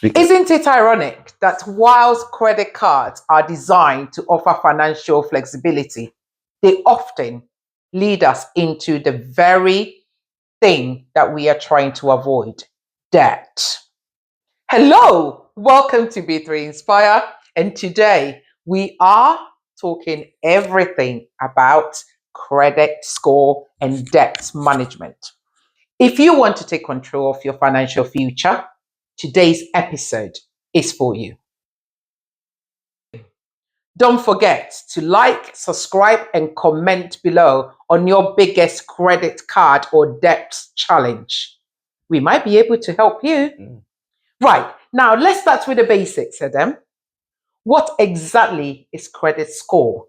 Isn't it ironic that whilst credit cards are designed to offer financial flexibility, they often lead us into the very thing that we are trying to avoid, debt? Hello, welcome to B3 Inspire, and today we are talking everything about credit score and debt management. If you want to take control of your financial future, today's episode is for you. Don't forget to like, subscribe, and comment below on your biggest credit card or debt challenge. We might be able to help you. Right, now let's start with the basics, Adam. What exactly is credit score,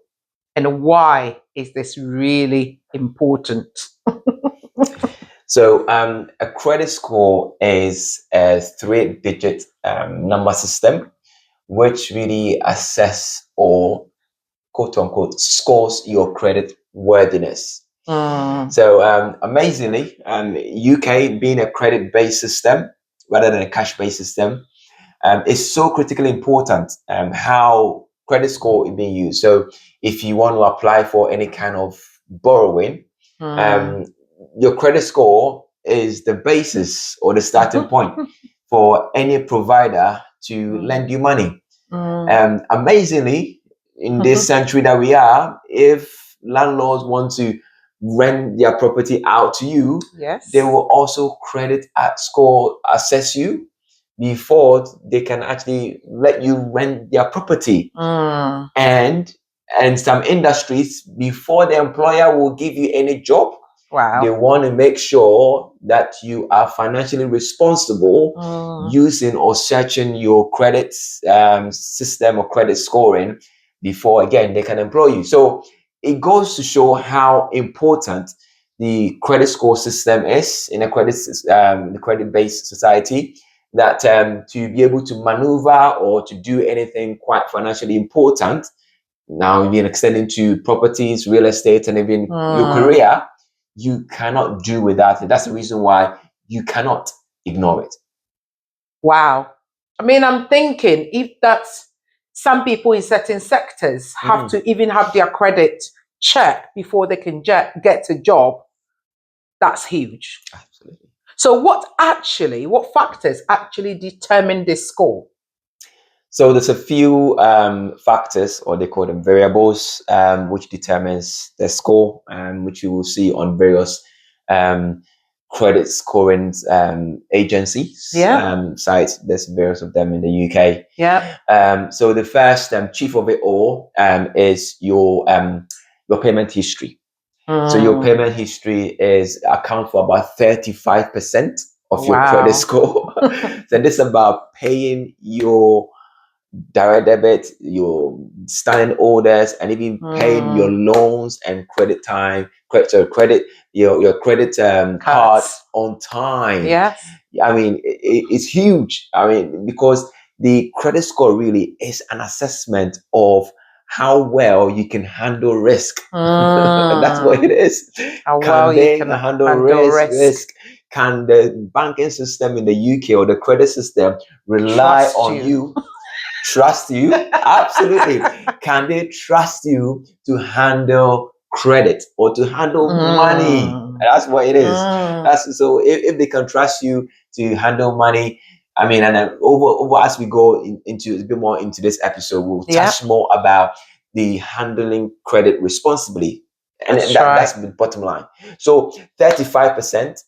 and why is this really important? So a credit score is a 3-digit number system which really assess or quote unquote scores your credit worthiness. So amazingly, UK being a credit-based system rather than a cash-based system is so critically important how credit score is being used. So if you want to apply for any kind of borrowing, your credit score is the basis or the starting point for any provider to lend you money. Amazingly, in this century that we are, if landlords want to rent their property out to you, they will also credit score assess you before they can actually let you rent their property. And some industries, before the employer will give you any job, they want to make sure that you are financially responsible using or searching your credit system or credit scoring before, again, they can employ you. So it goes to show how important the credit score system is in a the credit-based society, that to be able to maneuver or to do anything quite financially important, now even extending to properties, real estate, and even your career, you cannot do without it. That's the reason why you cannot ignore it. Wow. I mean, I'm thinking if that's some people in certain sectors have to even have their credit checked before they can get a job, that's huge. Absolutely. So what factors actually determine this score? So there's a few factors, or they call them variables, which determines the score, which you will see on various credit scoring agencies sites. There's various of them in the UK. So the first chief of it all is your payment history. So your payment history account for about 35% of your credit score. So this is about paying your direct debit, your standing orders, and even paying your loans and credit your credit card on time. Yes. I mean, it's huge. I mean, because the credit score really is an assessment of how well you can handle risk. And that's what it is. Can they handle risk? Can the banking system in the UK or the credit system rely on you? Trust you? Absolutely. Can they trust you to handle credit or to handle money? And that's what it is. So if they can trust you to handle money, I mean, and then over as we go into a bit more into this episode, we'll touch more about the handling credit responsibly. And that's the bottom line. So 35%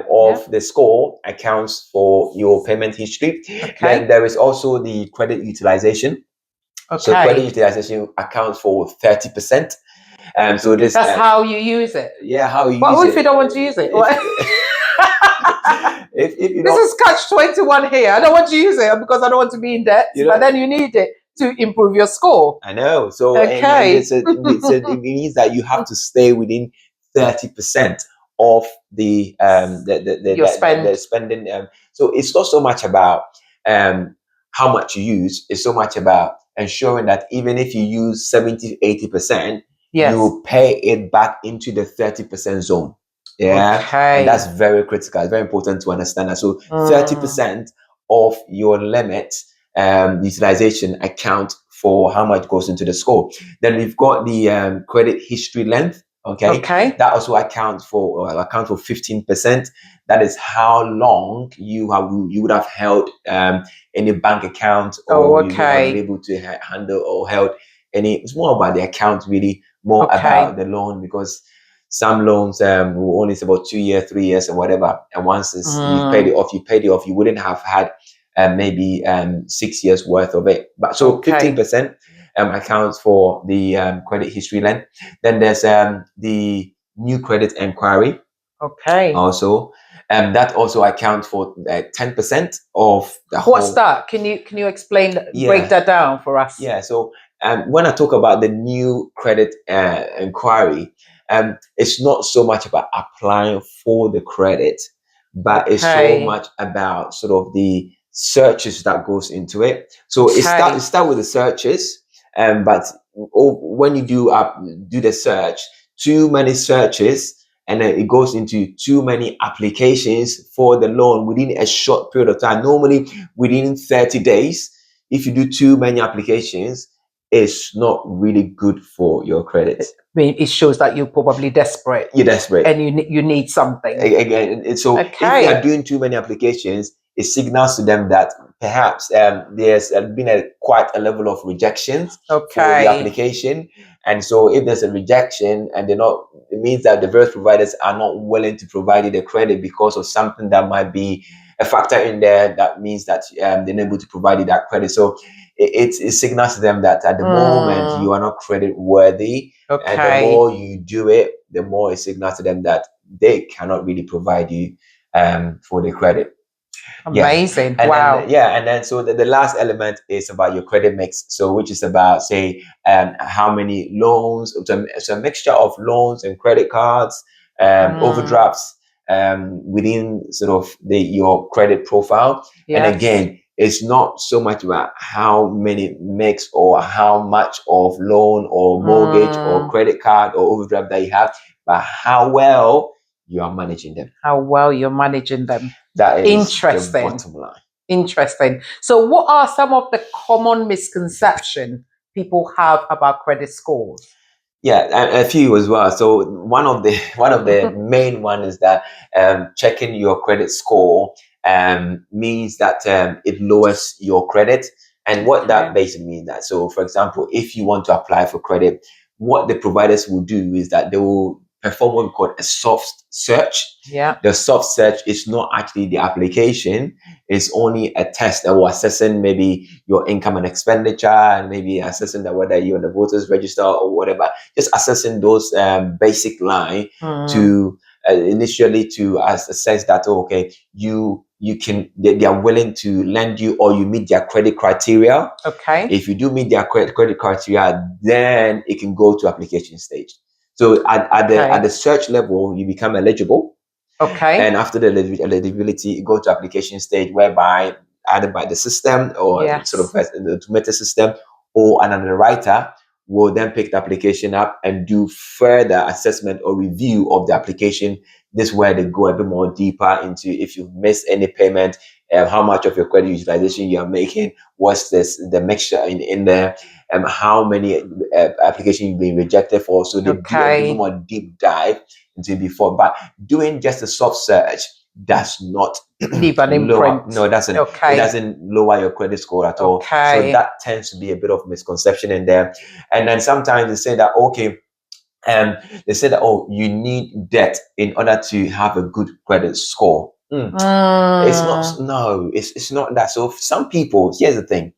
of the score accounts for your payment history. Then there is also the credit utilization. So credit utilization accounts for 30%. So that's how you use it. Yeah, how you use it. What if you don't want to use it? If you this is catch-21 here. I don't want to use it because I don't want to be in debt, but then you need it to improve your score. I know. So it means that you have to stay within 30% of the spending. So it's not so much about how much you use. It's so much about ensuring that even if you use 70-80%, you pay it back into the 30% zone. Yeah, and that's very critical. It's very important to understand that. So 30% of your limit utilization account for how much goes into the score. Then we've got the credit history length. Okay. That also accounts for 15%. That is how long you would have held any bank account, or you would have been able to handle or held any. It's more about the account, really, more about the loan, because some loans will only say about 2 years, 3 years, or whatever. And once you've paid it off, you wouldn't have had maybe 6 years worth of it. But so 15% accounts for the credit history length. Then there's the new credit inquiry. Also, that also accounts for 10% of the whole. What's that? Can you explain? Break that down for us? Yeah. So when I talk about the new credit inquiry, it's not so much about applying for the credit, but it's so much about sort of the searches that goes into it. So it start with the searches, but when you do the search, too many searches, and then it goes into too many applications for the loan within a short period of time. Normally within 30 days, if you do too many applications, it's not really good for your credit. I mean, it shows that you're probably desperate. You're desperate, and you need something. Again, so if you are doing too many applications, it signals to them that perhaps there's been quite a level of rejections for the application. And so if there's a rejection and it means that the various providers are not willing to provide you the credit because of something that might be a factor in there that means that they're not able to provide you that credit. So it signals to them that at the moment you are not credit worthy. And the more you do it, the more it signals to them that they cannot really provide you for the credit. Amazing. And wow. Then, and then so the last element is about your credit mix. So which is about, say, how many loans. It's a mixture of loans and credit cards, overdrafts, within sort of your credit profile. And again, it's not so much about how many mix or how much of loan or mortgage or credit card or overdraft that you have, but how well you are managing them. How well you're managing them. That is interesting. The bottom line. Interesting. So what are some of the common misconceptions people have about credit scores? Yeah, and a few as well. So one of the main one is that checking your credit score means that it lowers your credit. And what that basically means that, so for example, if you want to apply for credit, what the providers will do is that they will perform what we call a soft search. Yeah. The soft search is not actually the application. It's only a test that will assessing maybe your income and expenditure, and maybe assessing that whether you're on the voters register or whatever. Just assessing those basic line to initially to assess that you can they are willing to lend you, or you meet their credit criteria. If you do meet their credit criteria, then it can go to application stage. So at the search level, you become eligible. And after the eligibility, you go to application stage, whereby either by the system or sort of the automated system, or an underwriter will then pick the application up and do further assessment or review of the application. This is where they go a bit more deeper into if you've missed any payment, how much of your credit utilization you are making, what's the mixture in there, how many applications you've been rejected for. So they do a bit more deep dive into before. But doing just a soft search does not leave an imprint. No, it doesn't. It doesn't lower your credit score at all. So that tends to be a bit of misconception in there. And then sometimes they say that they say that you need debt in order to have a good credit score. It's not. No, it's not that. So some people, here's the thing.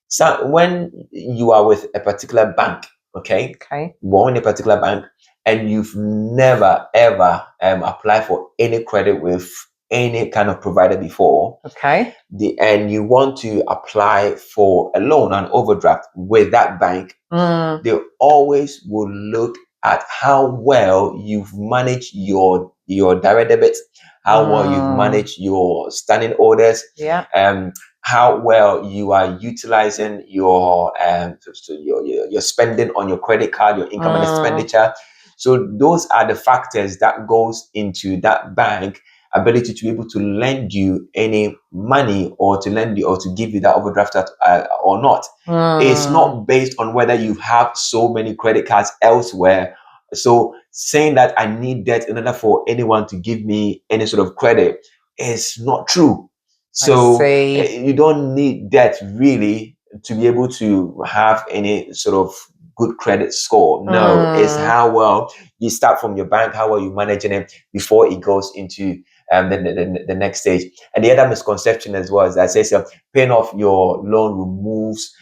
So when you are with a particular bank, you're in a particular bank, and you've never ever applied for any credit with any kind of provider before, and you want to apply for a loan, an overdraft with that bank, they always will look at how well you've managed your direct debits, how well you've managed your standing orders, how well you are utilizing your spending on your credit card, your income and expenditure. So those are the factors that goes into that bank ability to be able to lend you any money or to lend you or to give you that overdraft or not. It's not based on whether you have so many credit cards elsewhere. So saying that I need debt in order for anyone to give me any sort of credit is not true. So you don't need debt really to be able to have any sort of good credit score. No, it's how well you start from your bank, how well you managing it before it goes into the next stage. And the other misconception as well is that says paying off your loan removes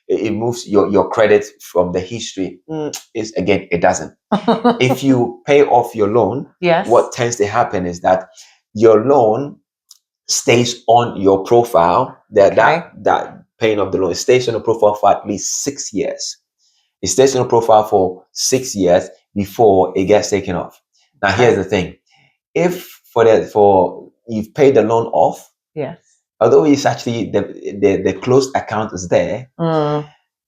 it moves your credit from the history. Is again, it doesn't. If you pay off your loan, yes, what tends to happen is that your loan stays on your profile. That paying off the loan stays on the profile for at least 6 years. It stays on the profile for 6 years before it gets taken off. Now, here's the thing: if for you've paid the loan off, yes, although it's actually the closed account is there,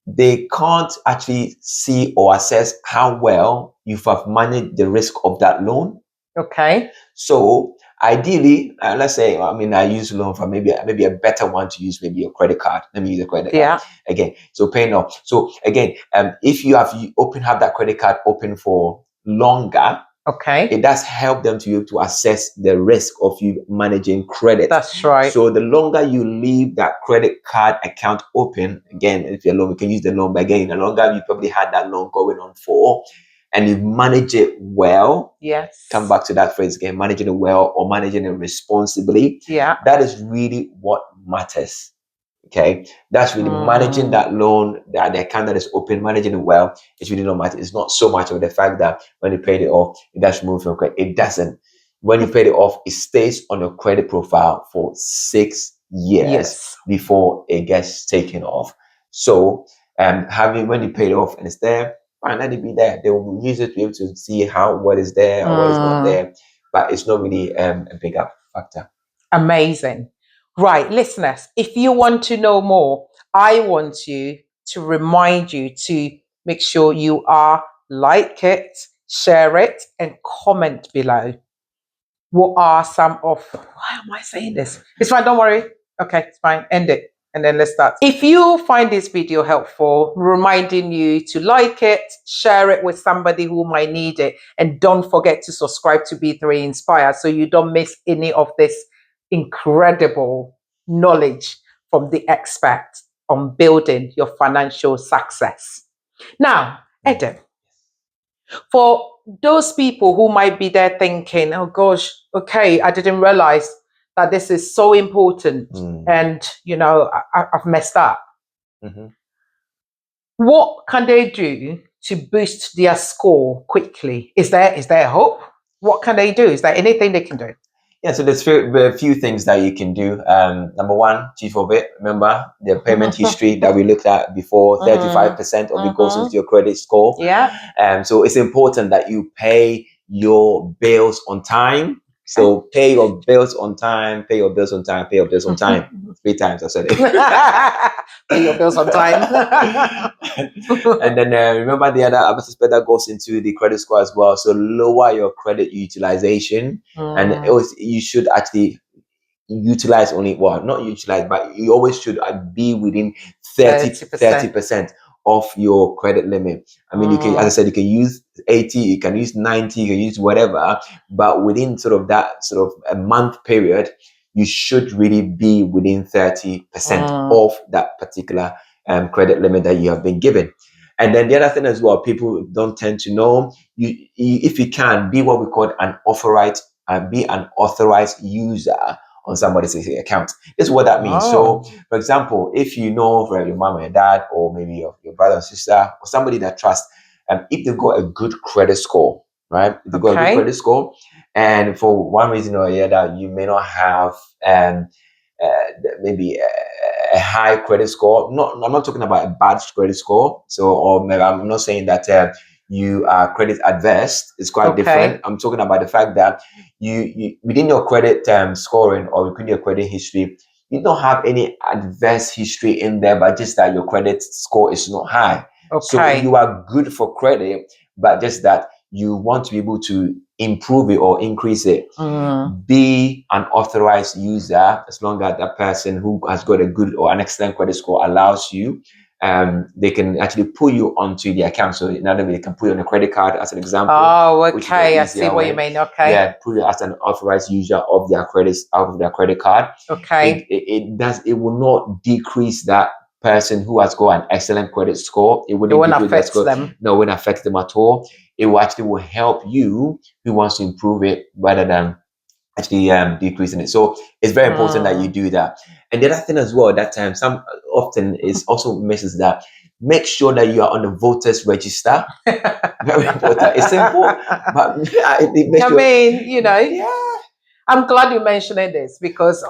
they can't actually see or assess how well you have managed the risk of that loan. Okay. So ideally, let's say, I use a loan for maybe a better one to use, maybe a credit card. Let me use a credit card again. So paying off. So again, if you have that credit card open for longer, okay, it does help them to be able to assess the risk of you managing credit. That's right. So the longer you leave that credit card account open, again, if you're loan, we can use the loan, but again, the longer you probably had that loan going on for, and you manage it well. Yes. Come back to that phrase again: managing it well or managing it responsibly. Yeah. That is really what matters. Okay, that's really managing that loan, the account that is open, managing it well. It's really not matter. It's not so much of the fact that when you paid it off, it does remove from credit. It doesn't. When you paid it off, it stays on your credit profile for 6 years before it gets taken off. So, when you paid it off and it's there, fine, let it be there. They will use it to be able to see what is there or what is not there, but it's not really a big factor. Amazing. Right, listeners, if you want to know more, I want you to remind you to make sure you like it, share it, and comment below. What are some of, why am I saying this? It's fine, don't worry. Okay, it's fine, end it. And then let's start. If you find this video helpful, reminding you to like it, share it with somebody who might need it, and don't forget to subscribe to B3 Inspire so you don't miss any of this incredible knowledge from the expert on building your financial success. Now, Adam, for those people who might be there thinking, oh gosh, okay, I didn't realize that this is so important and, I've messed up. What can they do to boost their score quickly? Is there hope? What can they do? Is there anything they can do? Yeah, so there's a few things that you can do. Number one, chief of it, remember the payment history that we looked at before. 35% of it goes into your credit score. Yeah. So it's important that you pay your bills on time. So pay your bills on time, pay your bills on time, pay your bills on time. 3 times I said it. Pay your bills on time. And then remember the other aspect that goes into the credit score as well. So lower your credit utilization. And you should actually utilize only, not utilize, but you always should be within 30% of your credit limit. You can, as I said, you can use 80, you can use 90, you can use whatever, but within sort of that sort of a month period, you should really be within 30% of that particular credit limit that you have been given. And then the other thing as well, people don't tend to know, if you can, be what we call an authorized user on somebody's account. This is what that means. So, for example, if you know for your mom and dad, or maybe your brother and sister, or somebody that trusts, if they've got a good credit score, right? If they've got a good credit score, and for one reason or the other, you may not have maybe a high credit score. I'm not talking about a bad credit score. So, or maybe I'm not saying that you are credit adverse. It's quite different. I'm talking about the fact that you within your credit scoring or within your credit history, you don't have any adverse history in there, but just that your credit score is not high. So you are good for credit, but just that you want to be able to improve it or increase it, Mm. be an authorized user. As long as that person who has got a good or an excellent credit score allows you, they can actually pull you onto the account. So in other words, they can put you on a credit card as an example. Oh, which is an okay. I see easier what you way. mean. Okay. Yeah, put you as an authorized user of their credits out of their credit card. Okay. It will not decrease that person who has got an excellent credit score. It It wouldn't won't decrease their affect score. them. No, it wouldn't affect them at all. It will actually will help you who wants to improve it rather than actually decreasing it. So it's very important that you do that. And the other thing as well that some often is also misses that make sure that you are on the voters register. Very important. It's simple, but I mean, you know, yeah. I'm glad you're mentioning this because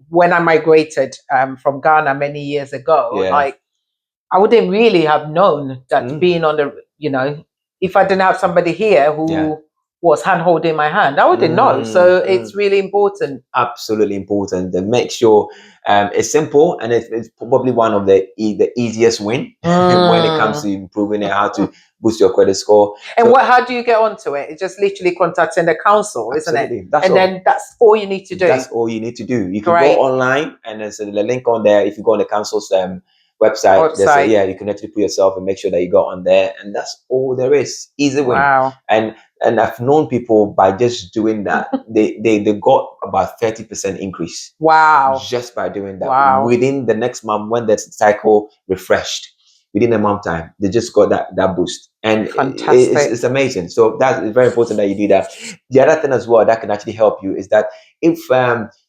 when I migrated from Ghana many years ago, Yeah. like I wouldn't really have known that being on the, you know, if I didn't have somebody here who was hand holding my hand, I wouldn't know. So it's really important. Absolutely important. To make sure it's simple, and it's probably one of the easiest win when it comes to improving it, how to boost your credit score. And how do you get onto it? It's just literally contacting the council, isn't it? Then that's all you need to do. That's all you need to do. You can go online, and there's a link on there. If you go on the council's website, you can actually put yourself and make sure that you go on there, and that's all there is. Easy win. Wow. And I've known people by just doing that, they got about 30% increase. Wow. Just by doing that. Wow. Within the next month, when that cycle refreshed, within a month time, they just got that boost. And it's amazing. So that's very important that you do that. The other thing as well that can actually help you is that if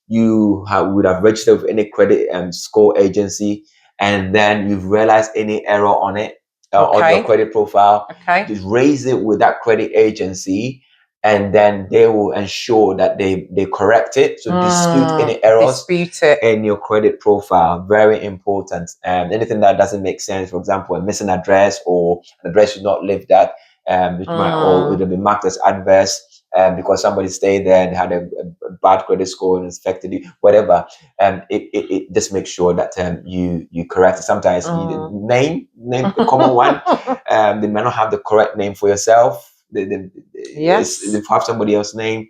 you would have registered with any credit score agency, and then you've realized any error on it, on your credit profile, just raise it with that credit agency, and then they will ensure that they correct it. So dispute any errors in your credit profile. Very important. Anything that doesn't make sense, for example, a missing address or an address should not live that, which might, or it will be marked as adverse. Because somebody stayed there and had a bad credit score and affected you, whatever. It just makes sure that you correct it. Sometimes you name a common one. They may not have the correct name for yourself. They have somebody else's name.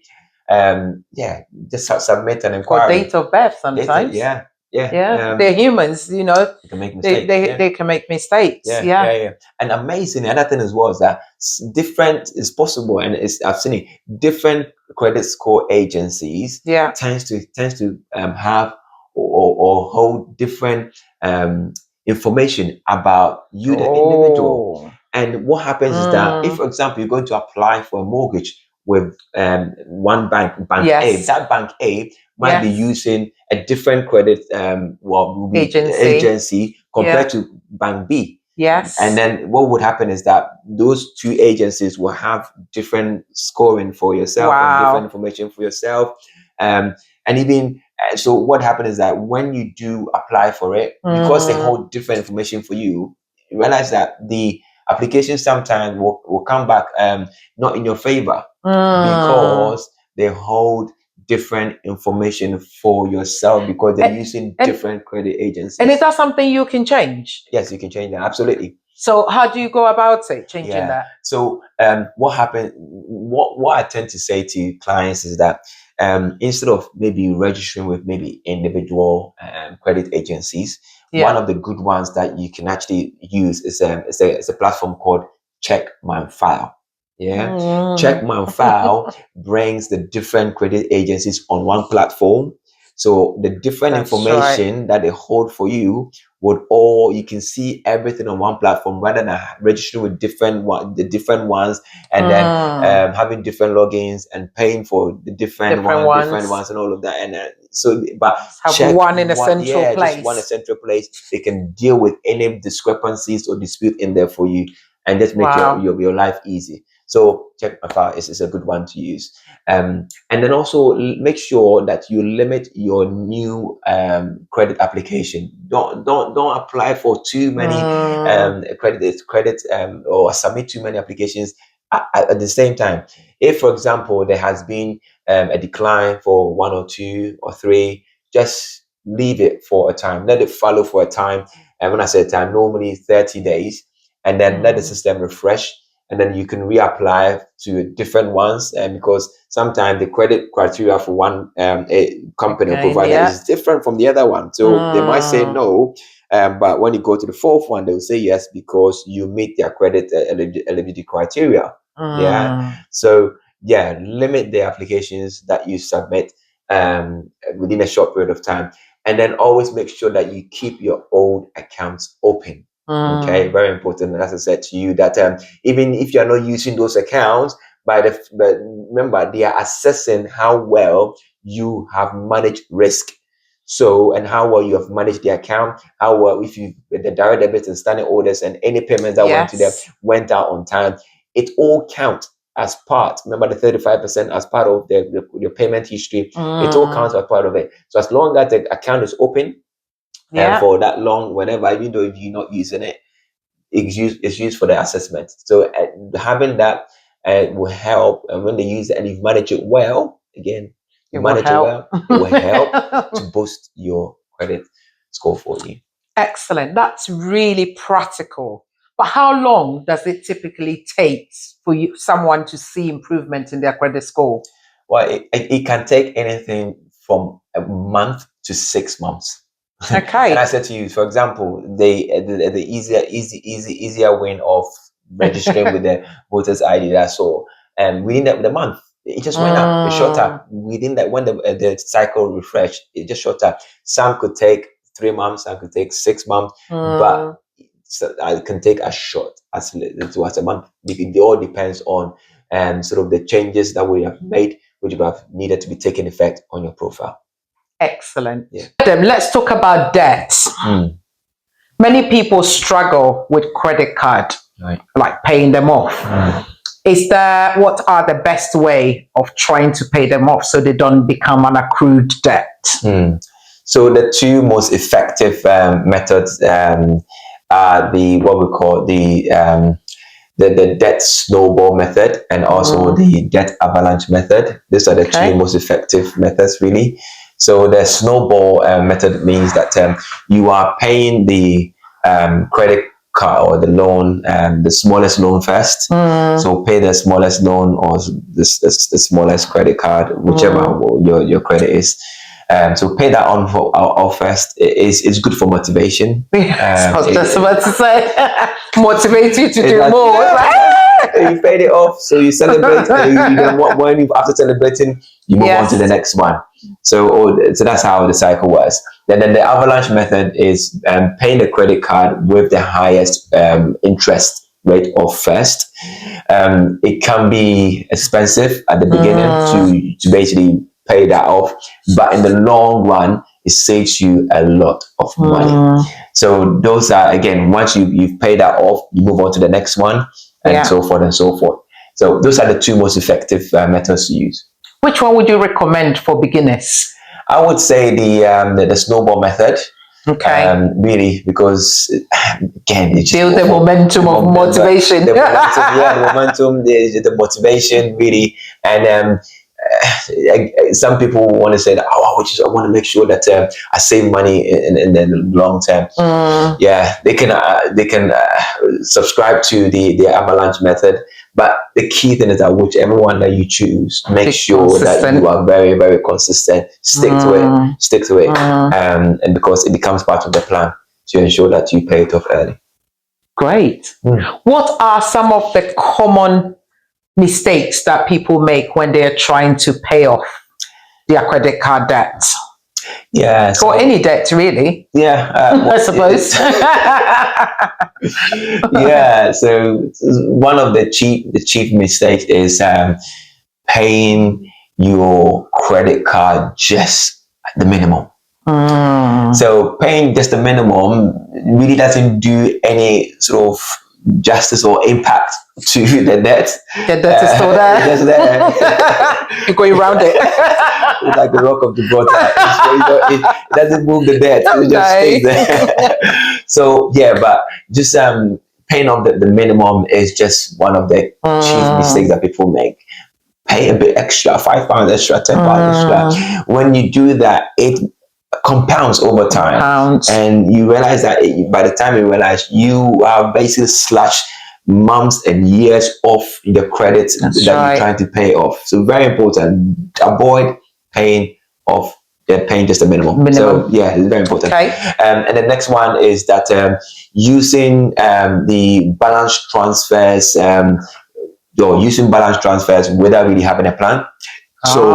Just submit an inquiry. Or date of birth sometimes. They're humans, you know. They can make mistakes. They can make mistakes. Yeah. And amazing. Another thing as well is that different is possible, and I've seen it. Different credit score agencies tends to have or hold different information about you, the individual. And what happens is that if, for example, you're going to apply for a mortgage with one bank A, that bank A might be using a different credit agency compared to bank B. Yes. And then what would happen is that those two agencies will have different scoring for yourself and different information for yourself. And even so what happens is that when you do apply for it, because they hold different information for you, you realize that the application sometimes will come back not in your favor because they hold different information for yourself because they're using different credit agencies. And is that something you can change? Yes, you can change that. Absolutely. So how do you go about it, changing that? So what happened, what I tend to say to clients is that instead of maybe registering with maybe individual credit agencies, one of the good ones that you can actually use is a platform called Check My File. Check My File brings the different credit agencies on one platform. So the different information that they hold for you you can see everything on one platform rather than registering with the different ones and then having different logins and paying for the different ones and all of that. And but have one in a central place. Just one in a central place. They can deal with any discrepancies or dispute in there for you and just make your life easy. So Check My File is a good one to use. And then also make sure that you limit your new credit application. Don't apply for too many credits or submit too many applications at the same time. If, for example, there has been a decline for 1 or 2 or 3, just leave it for a time. Let it follow for a time. And when I say time, normally 30 days, and then let the system refresh. and then you can reapply to different ones, and because sometimes the credit criteria for one a company or provider is different from the other one, so they might say no, but when you go to the fourth one, they'll say yes because you meet their credit eligibility criteria. So limit the applications that you submit within a short period of time, and then always make sure that you keep your old accounts open. Okay, very important. And as I said to you, that even if you're not using those accounts, but remember, they are assessing how well you have managed risk. So, and how well you have managed the account, how well, if you, the direct debits and standing orders and any payments that went to them went out on time, it all counts as part. Remember the 35% as part of your payment history. It all counts as part of it. So as long as the account is open, for that long, whenever, even though if you're not using it, it's used for the assessment. So having that will help, and when they use it and you manage it well, again, it will help to boost your credit score for you. Excellent. That's really practical. But how long does it typically take for someone to see improvement in their credit score? Well, it can take anything from a month to 6 months. Okay. And I said to you, for example, the easier win of registering with the voters ID that I saw, and within the month, it just went up. It shot up within that when the cycle refreshed. It just shot up. Some could take 3 months, some could take 6 months, but it can take as short as a month. It all depends on sort of the changes that we have made, which would have needed to be taken effect on your profile. Excellent. Let's talk about debt. Many people struggle with credit card, like paying them off. What are the best way of trying to pay them off so they don't become an accrued debt? So the two most effective methods are what we call the debt snowball method, and also the debt avalanche method. These are the two most effective methods, really. So the snowball method means that you are paying the credit card or the loan, the smallest loan first. So pay the smallest loan or the smallest credit card, whichever your credit is. So pay that on first. It's good for motivation. I was just about to say, motivate you to do more. You paid it off, so you celebrate. After celebrating, you move on to the next one. So that's how the cycle works. Then the avalanche method is paying the credit card with the highest interest rate off first. It can be expensive at the beginning to basically pay that off, but in the long run, it saves you a lot of money. So those are, again, once you've paid that off, you move on to the next one, and so forth and so forth. So those are the two most effective methods to use. Which one would you recommend for beginners? I would say the snowball method. Really, because again, it just build the momentum of motivation. The momentum, the motivation, really, and some people want to say that I want to make sure that I save money in the long term. They can subscribe to the avalanche method, but the key thing is that whichever one that you choose, make sure that you are very, very consistent. Stick to it, and because it becomes part of the plan to ensure that you pay it off early. Great. What are some of the common mistakes that people make when they're trying to pay off their credit card debt? Or any debt, really. I suppose. So one of the chief mistakes is paying your credit card just the minimum. So paying just the minimum really doesn't do any sort of justice or impact to the debt. The debt is still there. Just there. You're going around it. It's like the rock of Gibraltar. It doesn't move the debt. It just stays there. So but just paying off the minimum is just one of the chief mistakes that people make. Pay a bit extra, £5 extra, £10 extra. When you do that, it compounds over time, and you realize that by the time you realize, you are basically slashed months and years off the credits that you're trying to pay off. So very important. Avoid paying off. They're paying just a minimum. So yeah, it's very important. Okay. And the next one is that using the balance transfers, or using balance transfers without really having a plan. So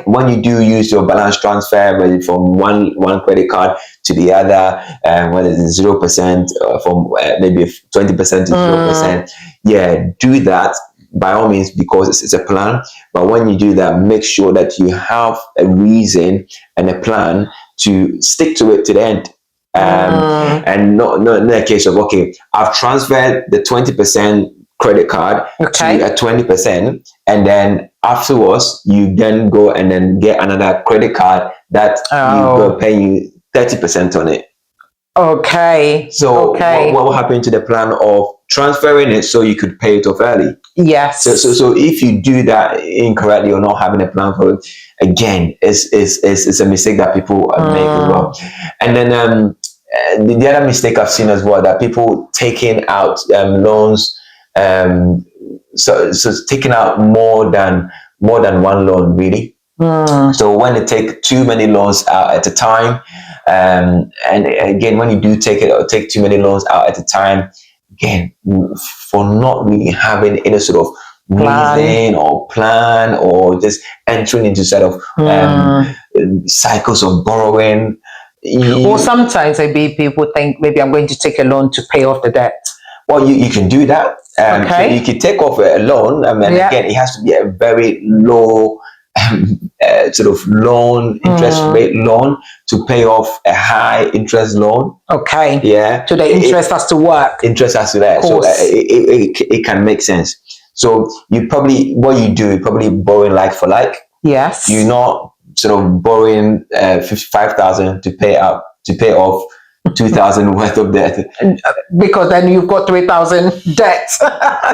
when you do use your balance transfer, whether from one credit card to the other, whether it's 0% from maybe 20% to 0%, yeah, do that by all means, because it's a plan. But when you do that, make sure that you have a reason and a plan to stick to it to the end. And not in a case of, okay, I've transferred the 20% credit card to a 20%, and then afterwards you then go and then get another credit card that you go paying 30% on it. So what will happen to the plan of transferring it so you could pay it off early? Yes. So if you do that incorrectly or not having a plan for it, again, it's a mistake that people make as well. And then the other mistake I've seen as well, that people taking out loans, so taking out more than one loan, really. So when they take too many loans out at a time, and again, when you do take too many loans out at a time, again, for not really having any sort of reason or plan, or just entering into sort of cycles of borrowing. Or sometimes maybe people think, maybe I'm going to take a loan to pay off the debt. Well, you can do that. So you can take off a loan. I mean, again, it has to be a very low sort of loan, interest rate loan, to pay off a high interest loan. Yeah. So the interest has to work. Interest has to work. So it can make sense. So you're probably borrowing like for like. Yes. You're not sort of borrowing 55,000 to pay off 2,000 worth of debt, because then you've got 3,000 debt.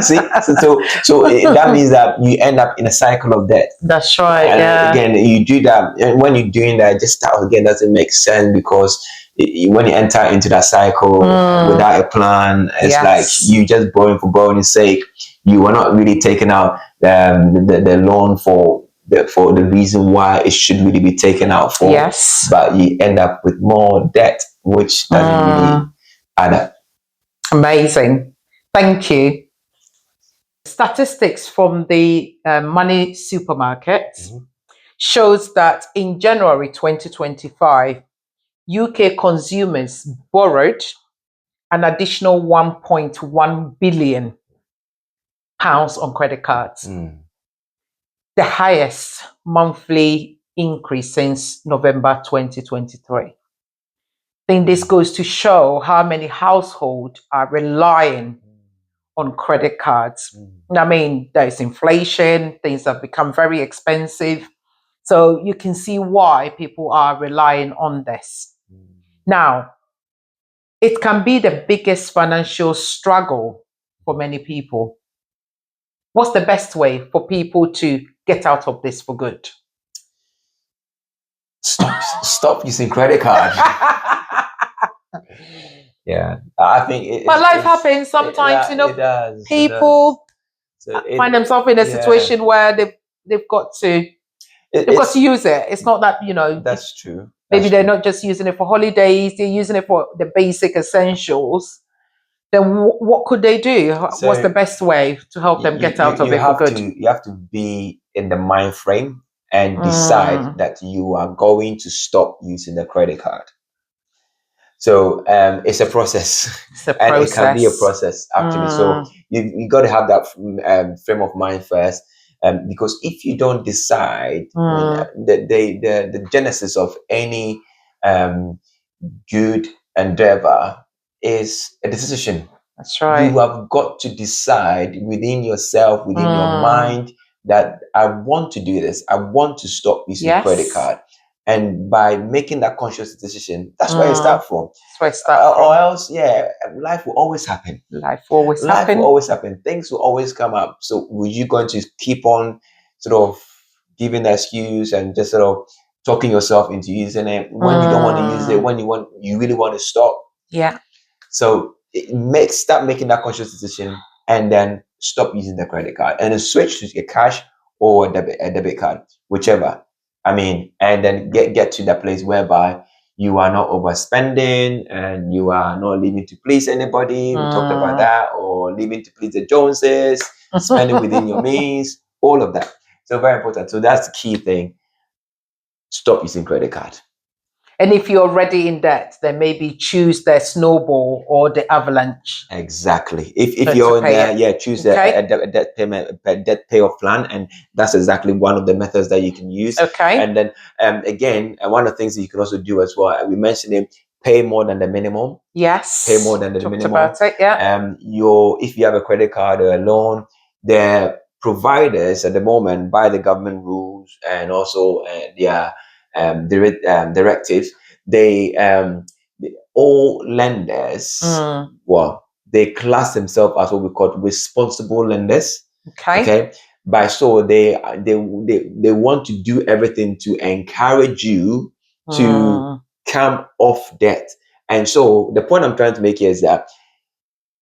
See, so that means that you end up in a cycle of debt. That's right. And again, you do that, and when you're doing that, just start again doesn't make sense, because when you enter into that cycle without a plan, it's like you just borrowing for borrowing's sake. You are not really taking out the loan for the reason why it should really be taken out for. Yes. But you end up with more debt, which doesn't really add up. Amazing. Thank you. Statistics from the Money Supermarket shows that in January 2025, UK consumers borrowed an additional £1.1 billion on credit cards. The highest monthly increase since November 2023. I think this goes to show how many households are relying on credit cards. I mean, there's inflation, things have become very expensive. So you can see why people are relying on this. Now, it can be the biggest financial struggle for many people. What's the best way for people to get out of this for good? Stop using credit cards. Yeah, I think. But life happens sometimes. It does. People find themselves in a situation where they've got to use it. It's not that That's true. Maybe they're not just using it for holidays; they're using it for the basic essentials. Then what could they do? What's the best way to help them get out of it for good? You have to be in the mind frame and decide that you are going to stop using the credit card. So it's a process. And it can be a process, actually. So you got to have that frame of mind first, because if you don't decide, the genesis of any good endeavor is a decision. That's right. You have got to decide within yourself, within your mind, that I want to do this. I want to stop using credit card. And by making that conscious decision, that's where you start from. That's where it starts from. Or else, life will always happen. Life will always happen. Things will always come up. So were you going to keep on sort of giving the excuse and just sort of talking yourself into using it when you don't want to use it, when you really want to stop? Yeah. So start making that conscious decision, and then stop using the credit card, and then switch to a cash or a debit card, whichever. I mean, and then get to that place whereby you are not overspending and you are not living to please anybody. We talked about that, or living to please the Joneses, spending within your means, all of that. So very important. So that's the key thing. Stop using credit card. And if you're already in debt, then maybe choose the snowball or the avalanche. Exactly. If you're in there, choose a debt payment, a debt payoff plan, and that's exactly one of the methods that you can use. Okay. And then again, one of the things that you can also do as well, we mentioned it, pay more than the minimum. Yes. Pay more than the minimum. About it, yeah. If you have a credit card or a loan, the providers at the moment, by the government rules and also their directives, all lenders, well, they class themselves as what we call responsible lenders. Okay. By so they want to do everything to encourage you to come off debt. And so the point I'm trying to make here is that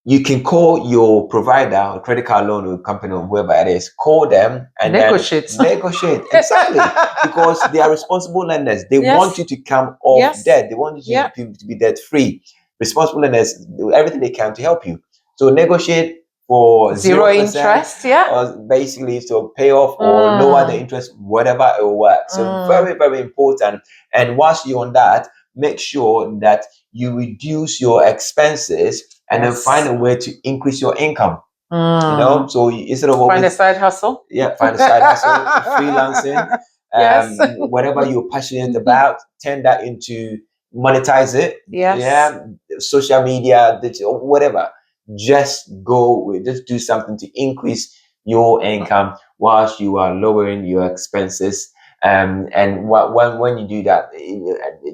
you can call your provider, or credit card loan or company or whoever it is, call them and negotiate. Exactly. Because they are responsible lenders. They want you to come off debt. They want you to be debt free. Responsible lenders do everything they can to help you. So negotiate for 0% interest, or basically to pay off or lower the interest, whatever it will work. So very, very important. And whilst you're on that, make sure that you reduce your expenses and then find a way to increase your income. You know, so instead of find a side hustle. Find a side hustle, freelancing, whatever you're passionate about, turn that into monetize it. Social media, digital, whatever. Just do something to increase your income whilst you are lowering your expenses. And when you do that,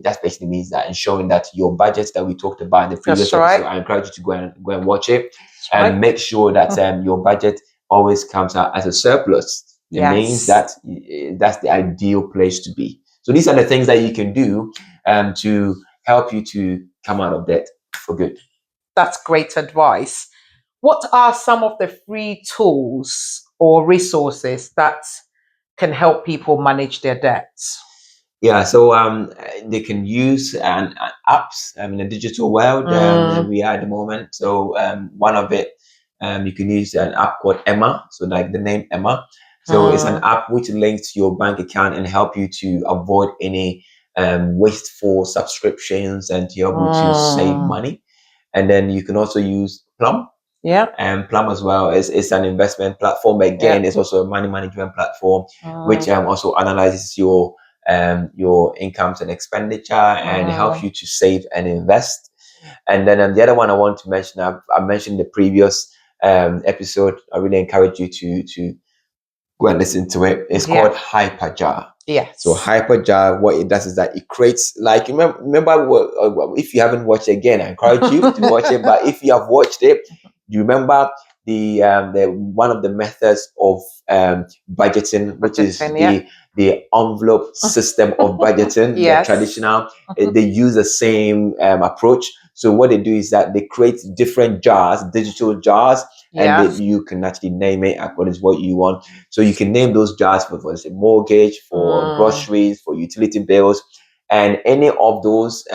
that basically means that ensuring that your budgets that we talked about in the previous episode, I encourage you to go and watch it and make sure that your budget always comes out as a surplus. It means that that's the ideal place to be. So these are the things that you can do to help you to come out of debt for good. That's great advice. What are some of the free tools or resources that can help people manage their debts? Yeah, so they can use apps in the digital world we are at the moment. So one of it, you can use an app called Emma. So like the name Emma. So it's an app which links to your bank account and help you to avoid any wasteful subscriptions and to help you to save money. And then you can also use Plum. And Plum as well is an investment platform. Again, it's also a money management platform, which also analyzes your incomes and expenditure and helps you to save and invest. And then the other one I want to mention, I mentioned in the previous episode. I really encourage you to go and listen to it. It's called Hyperjar. So Hyperjar, what it does is that it creates, like, remember if you haven't watched it, again, I encourage you to watch it. But if you have watched it, do you remember the one of the methods of budgeting, which is the envelope system of budgeting, the traditional, they use the same approach. So what they do is that they create different jars, digital jars, and you can actually name it according to what you want. So you can name those jars for a mortgage, for groceries, for utility bills, and any of those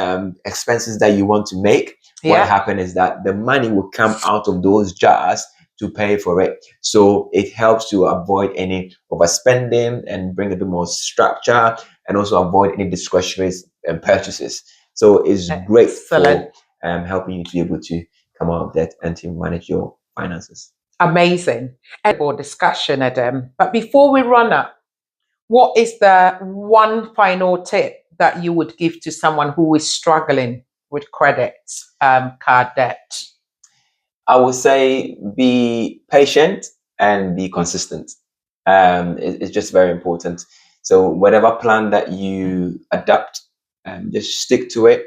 expenses that you want to make. What happens is that the money will come out of those jars to pay for it. So it helps to avoid any overspending and bring a bit more structure, and also avoid any discretionary purchases. So it's great for helping you to be able to come out of debt and to manage your finances. Amazing. Incredible discussion, Adam. But before we run up, what is the one final tip that you would give to someone who is struggling with credit card debt? I would say be patient and be consistent. It's just very important. So whatever plan that you adapt, just stick to it.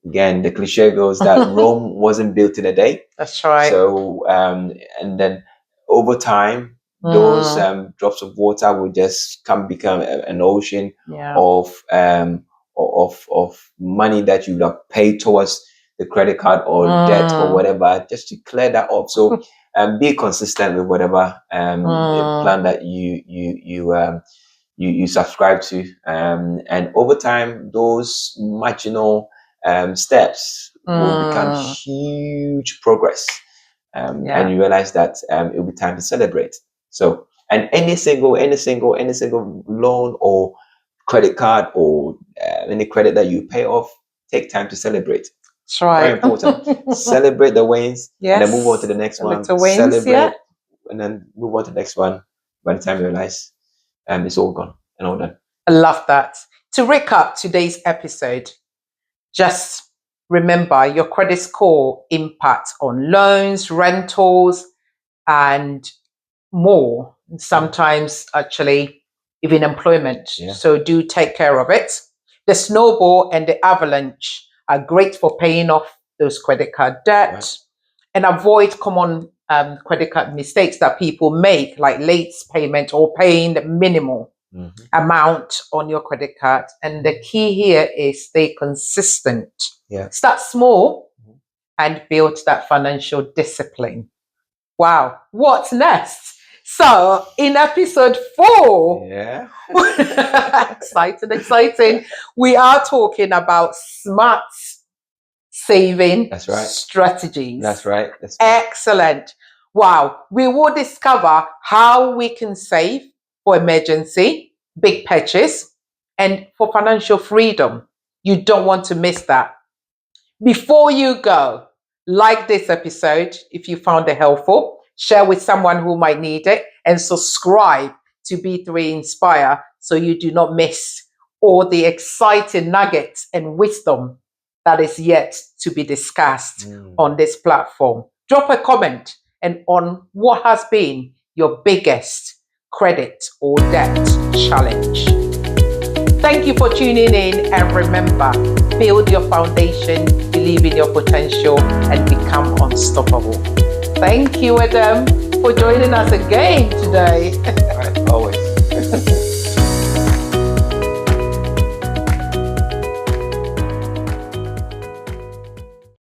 Again, the cliche goes that Rome wasn't built in a day. That's right. So and then over time, those drops of water will just become an ocean of money that you have paid towards the credit card or debt or whatever, just to clear that up. So be consistent with whatever plan that you subscribe to, and over time those marginal steps will become huge progress, and you realize that it will be time to celebrate. So, and any single loan or credit card or any credit that you pay off, take time to celebrate. That's right. Very important. Celebrate the wins, Yes. and then move on to the next one. Little wins, Celebrate, yeah. and then move on to the next one. By the time you realize, it's all gone and all done. I love that. To recap today's episode, just remember your credit score impacts on loans, rentals, and more. Sometimes actually even employment. Yeah. So do take care of it. The snowball and the avalanche are great for paying off those credit card debt, Right. and avoid common credit card mistakes that people make, like late payment or paying the minimal amount on your credit card. And the key here is stay consistent. Yeah. Start small and build that financial discipline. Wow. What's next? So in episode 4, Yeah. exciting, we are talking about smart saving That's right. strategies. That's right. Excellent. Wow. We will discover how we can save for emergency, big purchase, and for financial freedom. You don't want to miss that. Before you go, like this episode if you found it helpful, share with someone who might need it, and subscribe to B3 Inspire so you do not miss all the exciting nuggets and wisdom that is yet to be discussed on this platform. Drop a comment and on what has been your biggest credit or debt challenge. Thank you for tuning in, and remember, build your foundation, believe in your potential, and become unstoppable. Thank you, Adam, for joining us again today.